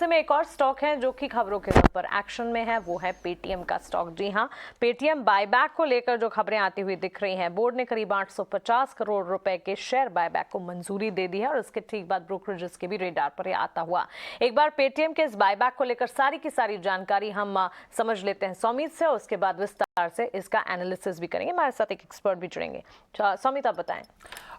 में एक और स्टॉक है जो कि खबरों के दम पर एक्शन में है, वो है पेटीएम का स्टॉक। जी हां, पेटीएम बायबैक को लेकर जो खबरें आती हुई दिख रही हैं, बोर्ड ने करीब 850 करोड़ रुपए के शेयर बायबैक को मंजूरी दे दी है और इसके ठीक बाद ब्रोकरेजेस के भी रेडार पर आता हुआ। एक बार पेटीएम के इस बायबैक को लेकर सारी की सारी जानकारी हम समझ लेते हैं सौमित से, उसके बाद विस्तार से इसका एनालिसिस भी करेंगे। हमारे साथ एक एक्सपर्ट भी जुड़ेंगे। सौमित, आप बताएं।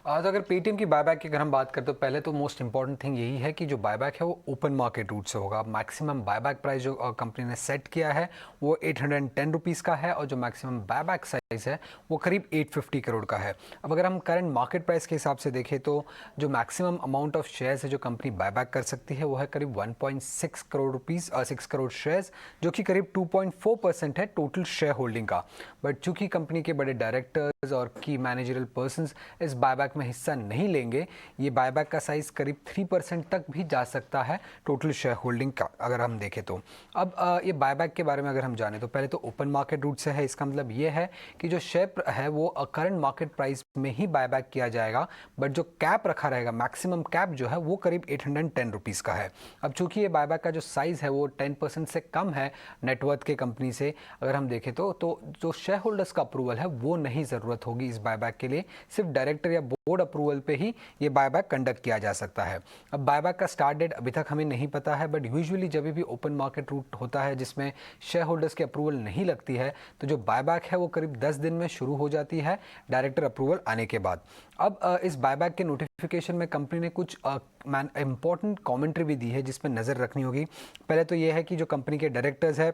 तो अगर पेटीएम की बायबैक की अगर हम बात करते तो पहले तो मोस्ट इंपॉर्टेंट थिंग यही है कि जो बायबैक है वो ओपन मार्केट रूट से होगा। मैक्सिमम बायबैक प्राइस जो कंपनी ने सेट किया है वो 810 रुपीज़ का है और जो मैक्सिमम बायबैक साइज है वो करीब 850 करोड़ का है। अब अगर हम करंट मार्केट प्राइस के हिसाब से देखें तो जो मैक्सिमम अमाउंट ऑफ शेयर्स है जो कंपनी बायबैक कर सकती है वो है करीब 1.6 करोड़ रुपीज़ 6 करोड़ शेयर्स, जो कि करीब 2.4% है टोटल शेयर होल्डिंग का। बट चूंकि कंपनी के बड़े डायरेक्टर्स और की मैनेजरल पर्सनस इस बायबैक में हिस्सा नहीं लेंगे, ये बायबैक का साइज करीब 3% तक भी जा सकता है टोटल शेयर होल्डिंग का अगर हम देखें तो। अब ये बायबैक के बारे में अगर हम जाने तो पहले तो ओपन मार्केट रूट से है। इसका मतलब ये है कि जो शेयर है वो करंट मार्केट प्राइस में ही बायबैक किया जाएगा, बट जो कैप रखा रहेगा, मैक्सिमम कैप जो है वो करीब 810 रुपीज़ का है। अब चूंकि ये बायबैक का जो साइज है वो 10% से कम है नेटवर्थ के कंपनी से अगर हम देखें तो जो शेयर होल्डर्स का अप्रूवल है वो नहीं ज़रूरत होगी इस बायबैक के लिए। सिर्फ डायरेक्टर या बोर्ड अप्रूवल पे ही ये बायबैक कंडक्ट किया जा सकता है। अब बायबैक का स्टार्ट डेट अभी तक हमें नहीं पता है, बट यूजुअली जब भी ओपन मार्केट रूट होता है जिसमें शेयर होल्डर्स की अप्रूवल नहीं लगती है तो जो बायबैक है वो करीब 10 दिन में शुरू हो जाती है डायरेक्टर अप्रूवल आने के बाद। अब इस बायबैक के नोटिफिकेशन में कंपनी ने कुछ इंपॉर्टेंट कॉमेंट्री भी दी है जिसमें नज़र रखनी होगी। पहले तो ये है कि जो कंपनी के डायरेक्टर्स है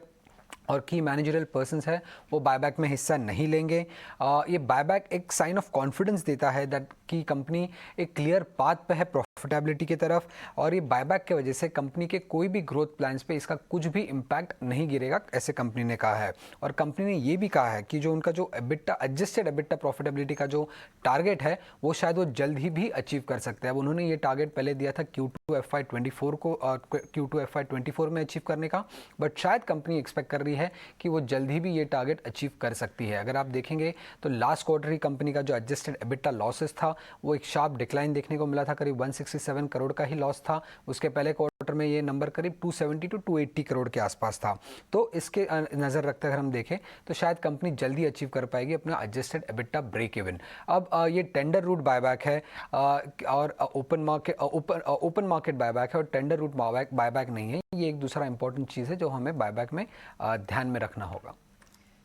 और की मैनेजरल पर्सन्स है वो बायबैक में हिस्सा नहीं लेंगे। ये बायबैक एक साइन ऑफ कॉन्फिडेंस देता है दैट कि कंपनी एक क्लियर पाथ पे है प्रॉफिटेबिलिटी की तरफ, और ये बायबैक की वजह से कंपनी के कोई भी ग्रोथ प्लान्स पे इसका कुछ भी इम्पैक्ट नहीं गिरेगा, ऐसे कंपनी ने कहा है। और कंपनी ने ये भी कहा है कि जो उनका जो एबिटा एडजस्टेड एबिटा प्रॉफिटेबिलिटी का जो टारगेट है वो शायद वो जल्द ही भी अचीव कर सकते हैं। अब उन्होंने ये टारगेट पहले दिया था Q2 FY24 को और Q2 FY24 में अचीव करने का, बट शायद कंपनी एक्सपेक्ट कर रही है कि वो जल्द ही भी ये टारगेट अचीव कर सकती है। अगर आप देखेंगे तो लास्ट क्वार्टर ही कंपनी का जो एडजस्टेड एबिटा लॉसेस था वो एक शार्प डिक्लाइन देखने को मिला था, करीब 167 करोड़ का ही लॉस था। उसके पहले क्वार्टर में ये नंबर करीब 270 टू 280 करोड़ के आसपास था। तो इसके नज़र रखते अगर हम देखें तो शायद कंपनी जल्दी अचीव कर पाएगी अपना एडजस्टेड एबिटा ब्रेक इवन। अब ये टेंडर रूट बायबैक है और ओपन मार्केट बायबैक है और टेंडर रूट बायबैक नहीं है। ये एक दूसरा इंपॉर्टेंट चीज़ है जो हमें बायबैक में ध्यान में रखना होगा।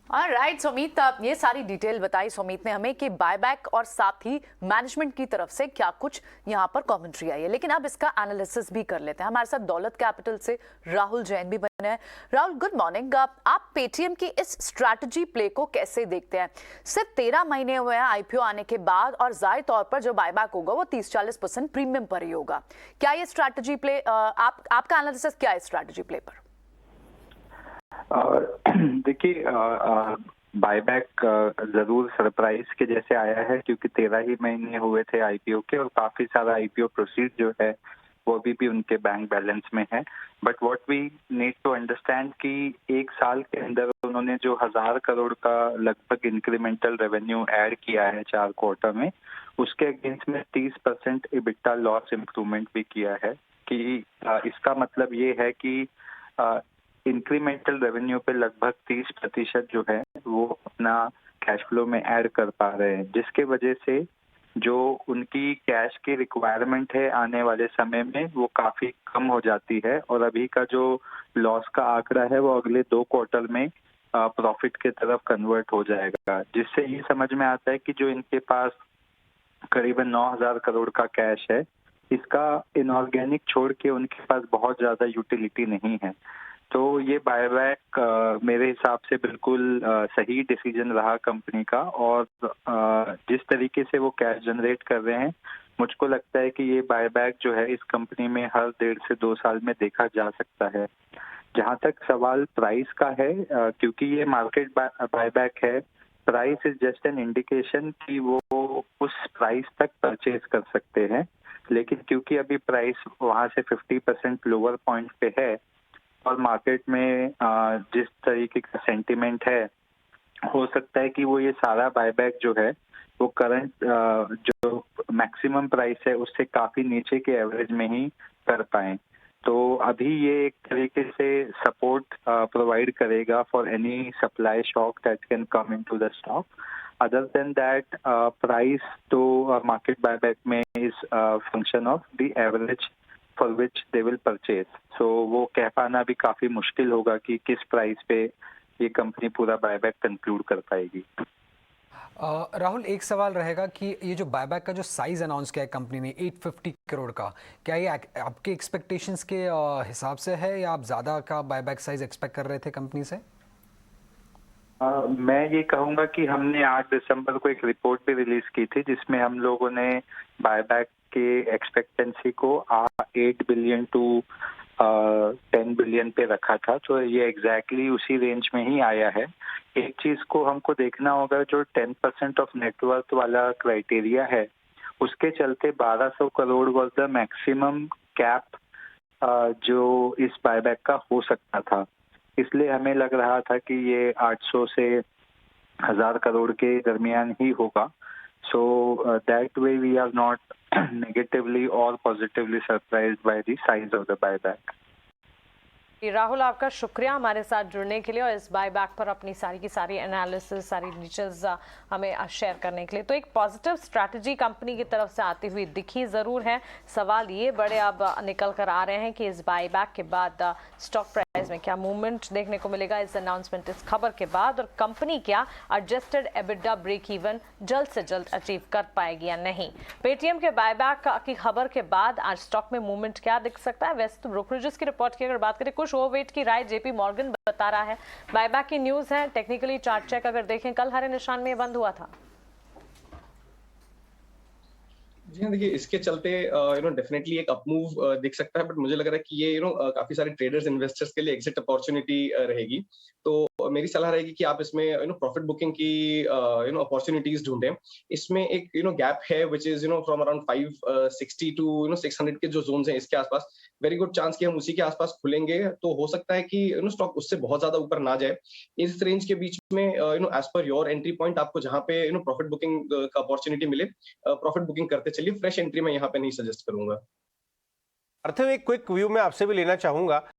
राइट सुमित, ये सारी डिटेल बताई सुमित ने हमें कि बायबैक और साथ ही मैनेजमेंट की तरफ से क्या कुछ यहाँ पर कमेंट्री आई है। लेकिन अब इसका एनालिसिस भी कर लेते हैं। हमारे साथ दौलत कैपिटल से राहुल जैन भी बने हैं। Rahul, good morning. आप पेटीएम की इस स्ट्रैटेजी प्ले को कैसे देखते हैं? सिर्फ 13 महीने हुए हैं आईपीओ आने के बाद और जाहिर तौर पर जो बायबैक होगा वो 30-40% प्रीमियम पर ही होगा। क्या ये स्ट्रैटेजी प्ले, आपका एनालिसिस क्या है स्ट्रैटेजी प्ले पर? देखिए, बायबैक जरूर सरप्राइज के जैसे आया है क्योंकि 13 ही महीने हुए थे आईपीओ के और काफी सारा आईपीओ प्रोसीड जो है वो अभी भी उनके बैंक बैलेंस में है। But what we need to understand कि एक साल के अंदर उन्होंने जो 1000 करोड़ का लगभग इंक्रीमेंटल रेवेन्यू ऐड किया है 4 क्वार्टर में, उसके अगेंस्ट में 30% इबिटा लॉस इम्प्रूवमेंट भी किया है। कि इसका मतलब ये है कि इंक्रीमेंटल रेवेन्यू पे लगभग 30% जो है वो अपना कैश फ्लो में ऐड कर पा रहे हैं, जिसके वजह से जो उनकी कैश की रिक्वायरमेंट है आने वाले समय में वो काफी कम हो जाती है और अभी का जो लॉस का आंकड़ा है वो अगले 2 क्वार्टर में प्रॉफिट के तरफ कन्वर्ट हो जाएगा। जिससे ये समझ में आता है कि जो इनके पास करीबन 9000 करोड़ का कैश है, इसका इनऑर्गेनिक छोड़ के उनके पास बहुत ज्यादा यूटिलिटी नहीं है। तो ये बायबैक मेरे हिसाब से बिल्कुल सही डिसीजन रहा कंपनी का, और जिस तरीके से वो कैश जनरेट कर रहे हैं मुझको लगता है कि ये बायबैक जो है इस कंपनी में हर 1.5 से 2 साल में देखा जा सकता है। जहां तक सवाल प्राइस का है, क्योंकि ये मार्केट बायबैक है, price is just an indication कि वो उस प्राइस तक परचेज कर सकते हैं। लेकिन क्योंकि अभी प्राइस वहां से 50% लोअर पॉइंट पे है और मार्केट में जिस तरीके का सेंटिमेंट है, हो सकता है कि वो ये सारा बायबैक जो है वो करंट जो मैक्सिमम प्राइस है उससे काफी नीचे के एवरेज में ही कर पाए। तो अभी ये एक तरीके से सपोर्ट प्रोवाइड करेगा for any supply shock that can come into the stock. Other than that, price तो मार्केट बायबैक में is function of the average for which they will purchase. So वो कह पाना भी काफी मुश्किल होगा कि किस प्राइस पे ये कंपनी पूरा बायबैक कंक्लूड कर पाएगी. राहुल, एक सवाल रहेगा कि ये जो बायबैक का जो साइज अनाउंस किया है कंपनी ने 850 करोड़ का, क्या ये आपके एक्सपेक्टेशंस के हिसाब से है या आप ज़्यादा का बायबैक साइज एक्सपेक्ट कर रहे थे कंपनी से? मैं ये कहूंगा कि हमने 8 दिसंबर को एक रिपोर्ट भी रिलीज की थी जिसमें हम लोगों ने बायबैक के एक्सपेक्टेंसी को 8 बिलियन टू 10 बिलियन पे रखा था. तो ये एग्जैक्टली उसी रेंज में ही आया है. एक चीज को हमको देखना होगा, जो 10% ऑफ नेटवर्थ वाला क्राइटेरिया है उसके चलते 1200 crore was the maximum cap जो इस बायबैक का हो सकता था. इसलिए हमें लग रहा था कि ये 800 से 1000 करोड़ के दरमियान ही होगा. So that way we are not negatively or positively surprised by the size of the buyback. Rahul, आपका शुक्रिया हमारे साथ जुड़ने के लिए और इस बायबैक पर अपनी सारी की सारी एनालिसिस, सारी डिटेल्स हमें शेयर करने के लिए. तो एक पॉजिटिव स्ट्रैटेजी कंपनी की तरफ से आती हुई दिखी ज़रूर है. सवाल ये बड़े अब निकल कर आ रहे हैं कि इस बायबैक के बाद स्टॉक प्राइस में क्या मूवमेंट देखने को मिलेगा इस अनाउंसमेंट, इस खबर के बाद, और कंपनी क्या एडजस्टेड एबिटा ब्रेक इवन जल्द से जल्द अचीव कर पाएगी या नहीं. पेटीएम के बायबैक की खबर के बाद आज स्टॉक में मूवमेंट क्या दिख सकता है? वैसे तो ब्रोकरेजेस की रिपोर्ट की अगर बात करें, कुछ ओवरवेट की राय जेपी मॉर्गन बता रहा है. बायबैक की न्यूज है. टेक्निकली चार्ट चेक अगर देखें, कल हरे निशान में बंद हुआ था. जी हाँ, देखिए इसके चलते डेफिनेटली एक अप मूव दिख सकता है, बट मुझे लग रहा है कि ये काफी सारे ट्रेडर्स इन्वेस्टर्स के लिए एग्जिट अपॉर्चुनिटी रहेगी. तो मेरी सलाह रहेगी कि आप इसमें प्रॉफिट बुकिंग की अपॉर्चुनिटीज ढूंढें. इसमें एक गैप है which is from around 560 to 600 के जो जोन्स हैं इसके आसपास. वेरी गुड चांस कि हम उसी के आसपास खुलेंगे. तो हो सकता है कि स्टॉक उससे बहुत ज्यादा ऊपर ना जाए. इस रेंज के बीच में as per your entry point आपको जहां पे प्रॉफिट बुकिंग का अपॉर्चुनिटी मिले, प्रॉफिट बुकिंग करते चलिए. फ्रेश एंट्री मैं यहाँ पे नहीं सजेस्ट करूंगा. अर्थ में एक क्विक व्यू में आपसे भी लेना चाहूंगा